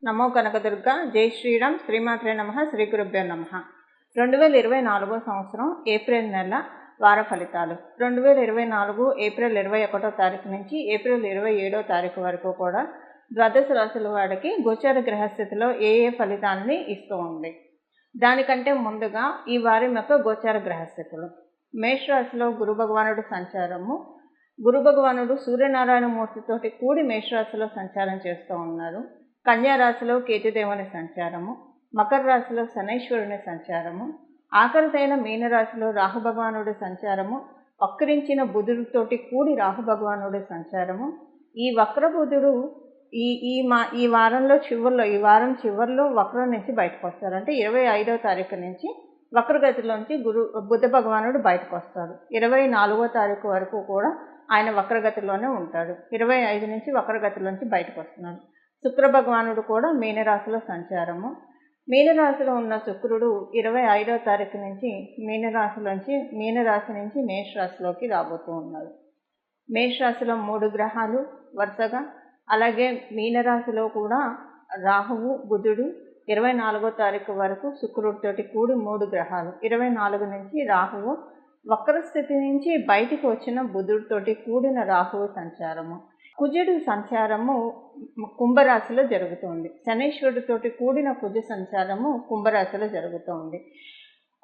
నమో కనకదుర్గ. జై శ్రీరామ్. శ్రీమాత్రే నమః. శ్రీ గురుభ్యో నమః. 2024 సంవత్సరం ఏప్రిల్ నెల వార ఫలితాలు. 2024 ఏప్రిల్ 21వ తారీఖు నుంచి ఏప్రిల్ 27వ తారీఖు వరకు కూడా ద్వాదశ రాశుల వాడికి గోచార గ్రహస్థితిలో ఏ ఫలితాలని ఇస్తూ ఉంది. దానికంటే ముందుగా ఈ వారం యొక్క గోచార గ్రహస్థితులు. మేషరాశిలో గురు భగవానుడు సంచారము. గురు భగవానుడు సూర్యనారాయణ మూర్తితోటి కూడి మేషరాశిలో సంచారం చేస్తూ ఉన్నారు. కన్యా రాశిలో కేతుదేవుని సంచారము, మకర రాశిలో శనైశ్వరుని సంచారము, ఆఖరిదైన మీనరాశిలో రాహు భగవానుడి సంచారము, వక్రించిన బుధుడితోటి కూడి రాహు భగవానుడి సంచారము. ఈ వక్ర బుధుడు ఈ వారం చివరిలో వక్రం నుంచి బయటకు వస్తారు. అంటే 25వ తారీఖు నుంచి వక్రగతిలోంచి బుధ భగవానుడు బయటకు వస్తాడు. 24వ తారీఖు వరకు కూడా ఆయన వక్రగతిలోనే ఉంటాడు. 25 నుంచి వక్రగతిలోంచి బయటకు వస్తున్నాడు. శుక్ర భగవానుడు కూడా మీనరాశిలో సంచారము. మీనరాశిలో ఉన్న శుక్రుడు 25వ తారీఖు నుంచి మీనరాశి నుంచి మేషరాశిలోకి రాబోతూ ఉన్నాడు. మేషరాశిలో 3 గ్రహాలు వరుసగా, అలాగే మీనరాశిలో కూడా రాహువు బుధుడు 24వ తారీఖు వరకు శుక్రుడితోటి కూడి 3 గ్రహాలు. 24 నుంచి రాహువు వక్రస్థితి నుంచి బయటికి వచ్చిన బుధుడితోటి కూడిన రాహువు సంచారము. కుజుడు సంచారము కుంభరాశిలో జరుగుతుంది. శనైశ్వరుడితోటి కూడిన కుజ సంచారము కుంభరాశిలో జరుగుతుంది.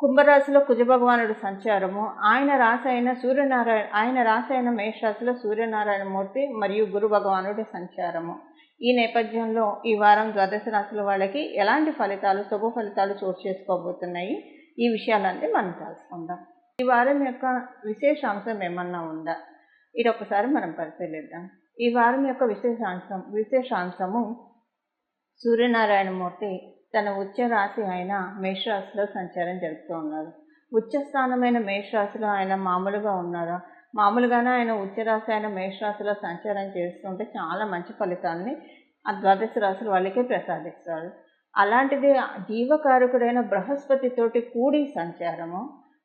కుంభరాశిలో కుజ భగవానుడు సంచారము. ఆయన రాశి అయిన మేషరాశిలో సూర్యనారాయణ మూర్తి మరియు గురు భగవానుడి సంచారము. ఈ నేపథ్యంలో ఈ వారం ద్వాదశ రాశుల వాళ్ళకి ఎలాంటి ఫలితాలు, శుభ ఫలితాలు చోటు చేసుకోబోతున్నాయి, ఈ విషయాలన్నీ మనం తెలుసుకుందాం. ఈ వారం యొక్క విశేషాంశం ఏమన్నా ఉందా, ఇది ఒకసారి మనం పరిశీలిద్దాం. ఈ వారం యొక్క విశేషాంశము సూర్యనారాయణ మూర్తి తన ఉచ్చ రాశి అయిన మేషరాశిలో సంచారం జరుపుతూ ఉన్నారు. ఉచ్చ స్థానమైన మేషరాశిలో ఆయన మామూలుగానే ఆయన ఉచ్చరాశి అయిన మేషరాశిలో సంచారం చేస్తుంటే చాలా మంచి ఫలితాలని ఆ ద్వాదశ రాశుల వాళ్ళకే ప్రసాదిస్తాడు. అలాంటిది జీవకారకుడైన బృహస్పతితోటి కూడి సంచారము.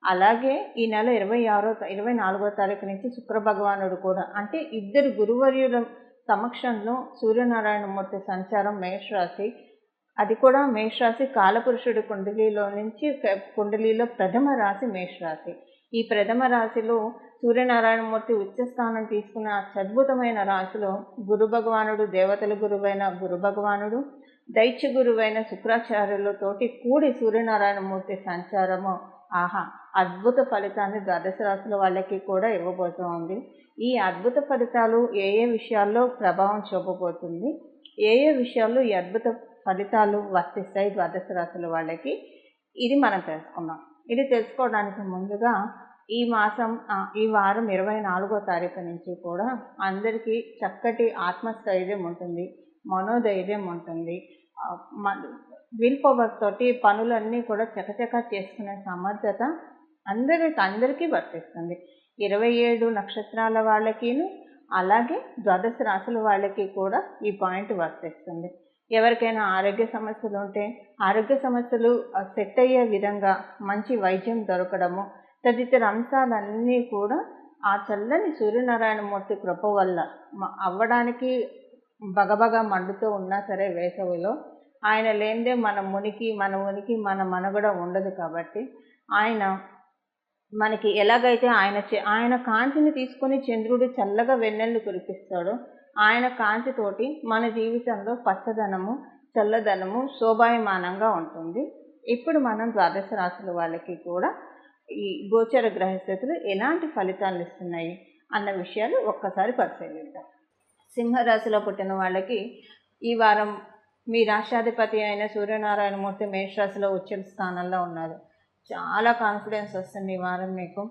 అలాగే ఈ నెల 24వ తారీఖు నుంచి శుక్ర భగవానుడు కూడా, అంటే ఇద్దరు గురువర్యుల సమక్షంలో సూర్యనారాయణ మూర్తి సంచారం మేషరాశి. అది కూడా మేషరాశి కాలపురుషుడి కుండలిలో ప్రథమ రాశి మేషరాశి. ఈ ప్రథమ రాశిలో సూర్యనారాయణ మూర్తి ఉచ్చస్థానం తీసుకున్న అద్భుతమైన రాశిలో గురు భగవానుడు, దేవతల గురువైన గురు భగవానుడు, దైత్య గురువైన శుక్రాచార్యులతోటి కూడి సూర్యనారాయణ మూర్తి సంచారము అద్భుత ఫలితాన్ని ద్వాదశ రాశుల వాళ్ళకి కూడా ఇవ్వబోతూ ఉంది. ఈ అద్భుత ఫలితాలు ఏ విషయాల్లో ప్రభావం చూపబోతుంది, ఏ విషయాల్లో ఈ అద్భుత ఫలితాలు వర్తిస్తాయి ద్వాదశ రాశుల వాళ్ళకి, ఇది మనం తెలుసుకున్నాం. ఇది తెలుసుకోవడానికి ముందుగా ఈ వారం 24వ తారీఖు నుంచి కూడా అందరికీ చక్కటి ఆత్మస్థైర్యం ఉంటుంది, మనోధైర్యం ఉంటుంది. విల్ పవర్ తోటి పనులన్నీ కూడా చకచకా చేసుకునే సమర్థత అందరికీ వర్తిస్తుంది. 27 నక్షత్రాల వాళ్ళకిను అలాగే ద్వాదశ రాశుల వాళ్ళకి కూడా ఈ పాయింట్ వర్తిస్తుంది. ఎవరికైనా ఆరోగ్య సమస్యలు ఉంటే ఆరోగ్య సమస్యలు సెట్ అయ్యే విధంగా మంచి వైద్యం దొరకడము, తదితర అంశాలన్నీ కూడా ఆ చల్లని సూర్యనారాయణ మూర్తి కృప వల్ల అవ్వడానికి బగబగ మండుతూ ఉన్నా సరే వేసవిలో ఆయన లేనిదే మన మనుగడ ఉండదు. కాబట్టి ఆయన మనకి ఎలాగైతే ఆయన కాంతిని తీసుకొని చంద్రుడు చల్లగా వెన్నెళ్ళు కురిపిస్తాడో, ఆయన కాంతితోటి మన జీవితంలో పచ్చదనము, చల్లదనము శోభాయమానంగా ఉంటుంది. ఇప్పుడు మనం ద్వాదశ రాశుల వాళ్ళకి కూడా ఈ గోచర గ్రహస్థితులు ఎలాంటి ఫలితాలు ఇస్తున్నాయి అన్న విషయాలు ఒక్కసారి పరిశీలిద్దాం. సింహరాశిలో పుట్టిన వాళ్ళకి ఈ వారం మీ రాష్ట్రాధిపతి అయిన సూర్యనారాయణ మూర్తి మేషరాశిలో ఉచ్చ స్థానంలో ఉన్నారు. చాలా కాన్ఫిడెన్స్ వస్తుంది ఈ వారం మీకు.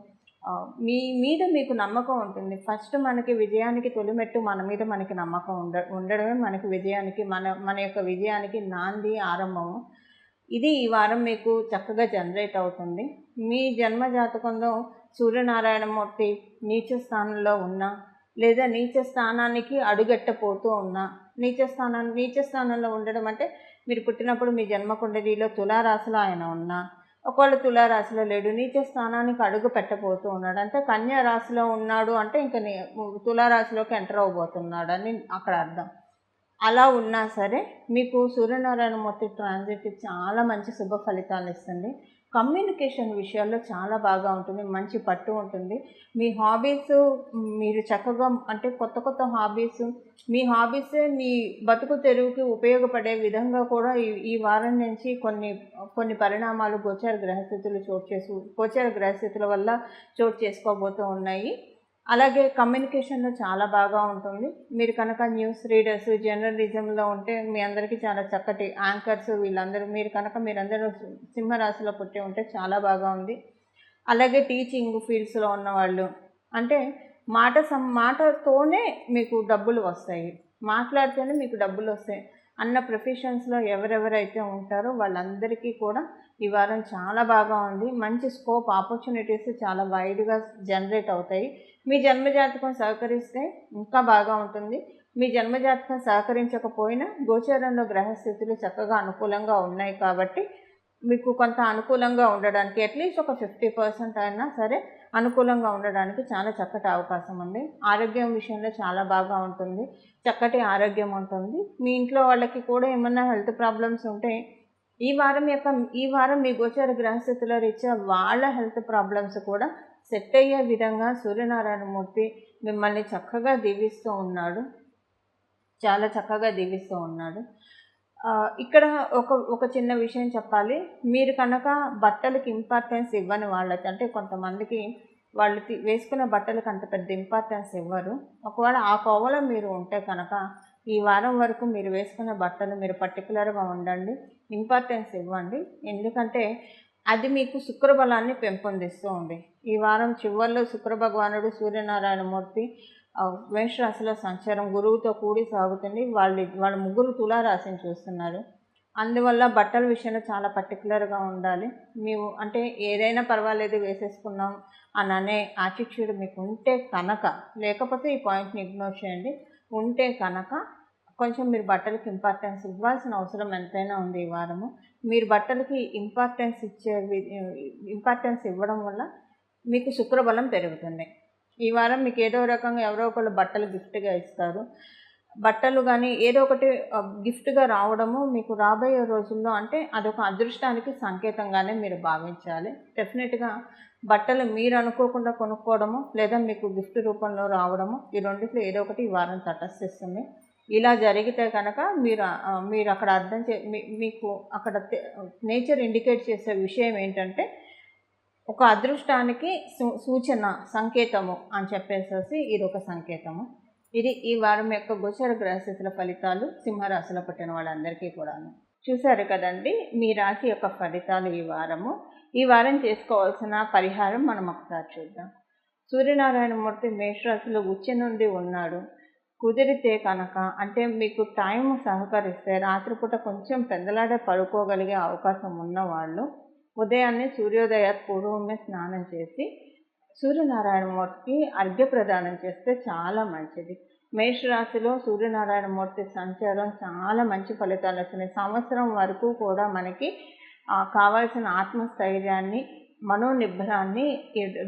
మీ మీద మీకు నమ్మకం ఉంటుంది. ఫస్ట్ మనకి విజయానికి తొలిమెట్టు మన మీద మనకి నమ్మకం ఉండడమే మనకి విజయానికి మన యొక్క విజయానికి నాంది, ఆరంభము. ఇది ఈ వారం మీకు చక్కగా జనరేట్ అవుతుంది. మీ జన్మ జాతకంలో సూర్యనారాయణ మూర్తి నీచ స్థానంలో ఉన్నా, లేదా నీచ స్థానానికి అడుగెట్టపోతూ ఉన్నా, నీచ స్థానంలో ఉండడం అంటే మీరు పుట్టినప్పుడు మీ జన్మ కుండలిలో తులారాశిలో ఆయన ఉన్నా, ఒకవేళ తులారాశిలో లేడు, నీచ స్థానానికి అడుగు పెట్టబోతూ ఉన్నాడు అంటే కన్యా రాశిలో ఉన్నాడు అంటే ఇంకా తులారాశిలోకి ఎంటర్ అవబోతున్నాడు అని అక్కడ అర్థం. అలా ఉన్నా సరే మీకు సూర్యనారాయణ మూర్తి ట్రాన్సిట్ చాలా మంచి శుభ ఫలితాలు ఇస్తుంది. కమ్యూనికేషన్ విషయాల్లో చాలా బాగా ఉంటుంది, మంచి పట్టు ఉంటుంది. మీ హాబీస్ మీరు చక్కగా అంటే కొత్త కొత్త హాబీస్, మీ హాబీసే మీ బతుకు తెరువుకి ఉపయోగపడే విధంగా కూడా ఈ వారం నుంచి కొన్ని పరిణామాలు గోచార గ్రహస్థితుల వల్ల చోటు చేసుకోబోతూ ఉన్నాయి. అలాగే కమ్యూనికేషన్లో చాలా బాగా ఉంటుంది. మీరు కనుక న్యూస్ రీడర్స్, జర్నలిజంలో ఉంటే మీ అందరికీ చాలా చక్కటి యాంకర్స్ వీళ్ళందరూ మీరందరూ సింహరాశిలో పుట్టి ఉంటే చాలా బాగా ఉంది. అలాగే టీచింగ్ ఫీల్డ్స్లో ఉన్నవాళ్ళు అంటే మాటతోనే మీకు డబ్బులు వస్తాయి, మాట్లాడితేనే మీకు డబ్బులు వస్తాయి అన్న ప్రొఫెషన్స్లో ఎవరెవరైతే ఉంటారో వాళ్ళందరికీ కూడా ఈ వారం చాలా బాగా ఉంది. మంచి స్కోప్, ఆపర్చునిటీస్ చాలా వైడ్గా జనరేట్ అవుతాయి. మీ జన్మజాతకం సహకరిస్తే ఇంకా బాగా ఉంటుంది. మీ జన్మజాతకం సహకరించకపోయినా గోచారంలో గ్రహస్థితులు చక్కగా అనుకూలంగా ఉన్నాయి కాబట్టి మీకు కొంత అనుకూలంగా ఉండడానికి అట్లీస్ట్ ఒక 50% అయినా సరే అనుకూలంగా ఉండడానికి చాలా చక్కటి అవకాశం ఉంది. ఆరోగ్యం విషయంలో చాలా బాగా ఉంటుంది, చక్కటి ఆరోగ్యం ఉంటుంది. మీ ఇంట్లో వాళ్ళకి కూడా ఏమన్నా హెల్త్ ప్రాబ్లమ్స్ ఉంటే ఈ వారం మీ గోచార గ్రహస్థితుల రీత్యా వాళ్ళ హెల్త్ ప్రాబ్లమ్స్ కూడా సెట్ అయ్యే విధంగా సూర్యనారాయణ మూర్తి మిమ్మల్ని చక్కగా దీవిస్తూ ఉన్నాడు, చాలా చక్కగా దీవిస్తూ ఉన్నాడు. ఇక్కడ ఒక చిన్న విషయం చెప్పాలి. మీరు కనుక బట్టలకి ఇంపార్టెన్స్ ఇవ్వని వాళ్ళకి, అంటే కొంతమందికి వాళ్ళు వేసుకున్న బట్టలకు అంత పెద్ద ఇంపార్టెన్స్ ఇవ్వరు. ఒకవేళ ఆ కోవలో మీరు ఉంటే కనుక ఈ వారం వరకు మీరు వేసుకున్న బట్టలు మీరు పర్టికులర్గా ఉండండి, ఇంపార్టెన్స్ ఇవ్వండి. ఎందుకంటే అది మీకు శుక్రబలాన్ని పెంపొందిస్తూ ఉంది. ఈ వారం చివరిలో శుక్ర భగవానుడు సూర్యనారాయణ మూర్తి మేషరాశిలో సంచారం గురువుతో కూడి సాగుతుంది. వాళ్ళ ముగ్గురు తులారాశిని చూస్తున్నారు. అందువల్ల బట్టల విషయంలో చాలా పర్టికులర్గా ఉండాలి. అంటే ఏదైనా పర్వాలేదు వేసేసుకున్నాం అనే యాటిట్యూడ్ మీకు ఉంటే కనుక, లేకపోతే ఈ పాయింట్ని ఇగ్నోర్ చేయండి. ఉంటే కనుక కొంచెం మీరు బట్టలకి ఇంపార్టెన్స్ ఇవ్వాల్సిన అవసరం ఎంతైనా ఉంది. ఈ వారము మీరు బట్టలకి ఇంపార్టెన్స్ ఇవ్వడం వల్ల మీకు శుక్రబలం పెరుగుతుంది. ఈ వారం మీకు ఏదో రకంగా ఎవరో ఒకళ్ళు బట్టలు గిఫ్ట్గా ఇస్తారు. బట్టలు కానీ ఏదో ఒకటి గిఫ్ట్గా రావడము మీకు రాబోయే రోజుల్లో అంటే అదొక అదృష్టానికి సంకేతంగానే మీరు భావించాలి. డెఫినెట్గా బట్టలు మీరు అనుకోకుండా కొనుక్కోవడము లేదా మీకు గిఫ్ట్ రూపంలో రావడము, ఈ రెండిట్లో ఏదో ఒకటి ఈ వారం తటస్థిస్తుంది. ఇలా జరిగితే కనుక మీరు అక్కడ మీకు అక్కడ నేచర్ ఇండికేట్ చేసే విషయం ఏంటంటే ఒక అదృష్టానికి సూచన, సంకేతము అని చెప్పేసి ఇది ఒక సంకేతము. ఇది ఈ వారం యొక్క గోచర గ్రహస్థితుల ఫలితాలు సింహరాశిలో పుట్టిన వాళ్ళందరికీ కూడాను. చూశారు కదండి మీ రాశి యొక్క ఫలితాలు. ఈ వారం చేసుకోవాల్సిన పరిహారం మనం ఒకసారి చూద్దాం. సూర్యనారాయణ మూర్తి మేషరాశిలో ఉచ్చి నుండి ఉన్నాడు. కుదిరితే కనుక అంటే మీకు టైం సహకరిస్తే రాత్రిపూట కొంచెం పెద్దలాడే పడుకోగలిగే అవకాశం ఉన్నవాళ్ళు ఉదయాన్నే సూర్యోదయ పూర్వమే స్నానం చేసి సూర్యనారాయణ మూర్తికి అర్ఘ్య ప్రదానం చేస్తే చాలా మంచిది. మేషరాశిలో సూర్యనారాయణ మూర్తి సంచారం చాలా మంచి ఫలితాలు వస్తున్నాయి. సంవత్సరం వరకు కూడా మనకి కావాల్సిన ఆత్మస్థైర్యాన్ని, మనోనిబ్బరాన్ని,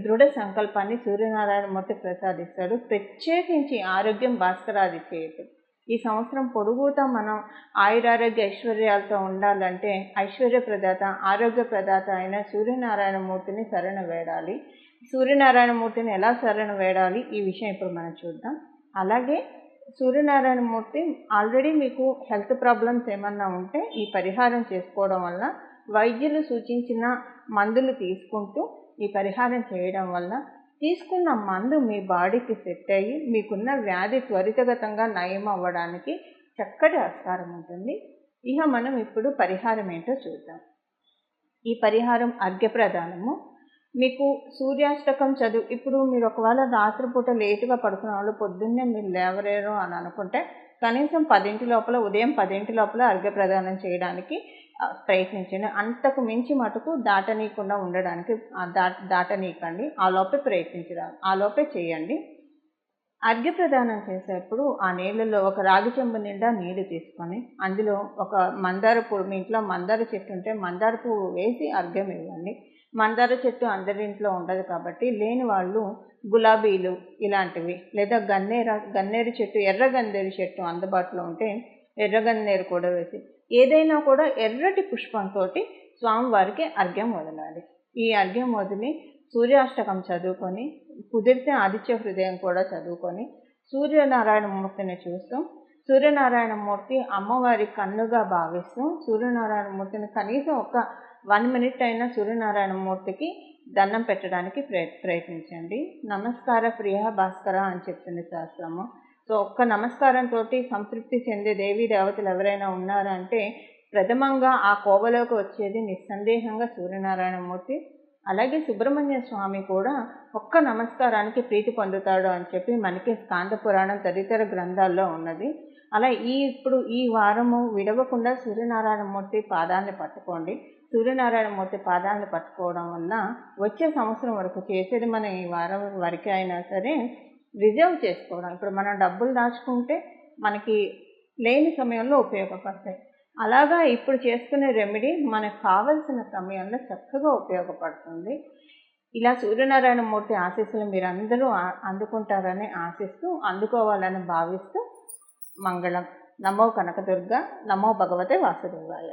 దృఢ సంకల్పాన్ని సూర్యనారాయణ మూర్తి ప్రసాదిస్తాడు. ప్రత్యేకించి ఆరోగ్యం భాస్కరాది చేయదు. ఈ సంవత్సరం పొడుగుతా మనం ఆయురారోగ్య ఐశ్వర్యాలతో ఉండాలంటే ఐశ్వర్య ప్రదాత, ఆరోగ్య ప్రదాత అయిన సూర్యనారాయణ మూర్తిని శరణ వేడాలి. సూర్యనారాయణ మూర్తిని ఎలా శరణ వేడాలి ఈ విషయం ఇప్పుడు మనం చూద్దాం. అలాగే సూర్యనారాయణ మూర్తి ఆల్రెడీ మీకు హెల్త్ ప్రాబ్లమ్స్ ఏమన్నా ఉంటే ఈ పరిహారం చేసుకోవడం వల్ల, వైద్యులు సూచించిన మందులు తీసుకుంటూ ఈ పరిహారం చేయడం వల్ల తీసుకున్న మందు మీ బాడీకి సెట్ అయ్యి మీకున్న వ్యాధి త్వరితగతంగా నయం అవ్వడానికి చక్కటి ఆస్కారం ఉంటుంది. ఇక మనం ఇప్పుడు పరిహారం ఏంటో చూద్దాం. ఈ పరిహారం అర్ఘ్యప్రదానము. మీకు సూర్యాష్టకం ఇప్పుడు మీరు ఒకవేళ రాత్రిపూట లేటుగా పడుకున్న వాళ్ళు పొద్దున్నే మీరు లేవలేరు అని అనుకుంటే కనీసం 10 లోపల, ఉదయం 10 లోపల అర్ఘ్యప్రదానం చేయడానికి ప్రయత్నించండి. అంతకు మించి మటుకు దాటనీయకుండా ఉండడానికి దాటనీయకండి. ఆ లోపే చేయండి. అర్ఘ్యప్రదానం చేసేప్పుడు ఆ నీళ్ళలో ఒక రాగి చెంబు నిండా నీళ్లు తీసుకొని అందులో ఒక మందార పువ్వు, మీ ఇంట్లో మందార చెట్టు ఉంటే మందార పువ్వు వేసి అర్ఘ్యం ఇవ్వండి. మందార చెట్టు అందరింట్లో ఉండదు కాబట్టి లేని వాళ్ళు గులాబీలు ఇలాంటివి లేదా గన్నేరు చెట్టు, ఎర్ర గన్నేరు చెట్టు అందుబాటులో ఉంటే ఎర్రగన్నేరు కూడా వేసి ఏదైనా కూడా ఎర్రటి పుష్పంతో స్వామివారికి అర్ఘ్యం వదలాలి. ఈ అర్ఘ్యం వదిలి సూర్యాష్టకం చదువుకొని, కుదిరితే ఆదిత్య హృదయం కూడా చదువుకొని, సూర్యనారాయణ మూర్తిని చూస్తూ, సూర్యనారాయణ మూర్తి అమ్మవారి కన్నుగా భావిస్తూ, సూర్యనారాయణ మూర్తిని కనీసం ఒక 1 మినిట్ అయినా సూర్యనారాయణ మూర్తికి దండం పెట్టడానికి ప్రయత్నించండి. నమస్కార ప్రియ భాస్కర అని చెప్తుంది శాస్త్రము. సో ఒక్క నమస్కారంతో సంతృప్తి చెందే దేవీ దేవతలు ఎవరైనా ఉన్నారంటే ప్రథమంగా ఆ కోవలోకి వచ్చేది నిస్సందేహంగా సూర్యనారాయణ మూర్తి. అలాగే సుబ్రహ్మణ్య స్వామి కూడా ఒక్క నమస్కారానికి ప్రీతి పొందుతాడు అని చెప్పి మనకి స్కాంద పురాణం తదితర గ్రంథాల్లో ఉన్నది. అలా ఇప్పుడు ఈ వారము విడవకుండా సూర్యనారాయణ మూర్తి పాదాన్ని పట్టుకోండి. సూర్యనారాయణ మూర్తి పాదాలను పట్టుకోవడం వల్ల వచ్చే సంవత్సరం వరకు చేసేది మనం ఈ వారం వరకు అయినా సరే రిజర్వ్ చేసుకోవడం. ఇప్పుడు మనం డబ్బులు దాచుకుంటే మనకి లేని సమయంలో ఉపయోగపడతాయి. అలాగా ఇప్పుడు చేసుకునే రెమెడీ మనకు కావలసిన సమయంలో చక్కగా ఉపయోగపడుతుంది. ఇలా సూర్యనారాయణ మూర్తి ఆశీస్సులు మీరందరూ అందుకుంటారని ఆశిస్తూ, అందుకోవాలని భావిస్తూ మంగళం. నమో కనకదుర్గ, నమో భగవతే వాసుదేవాయ.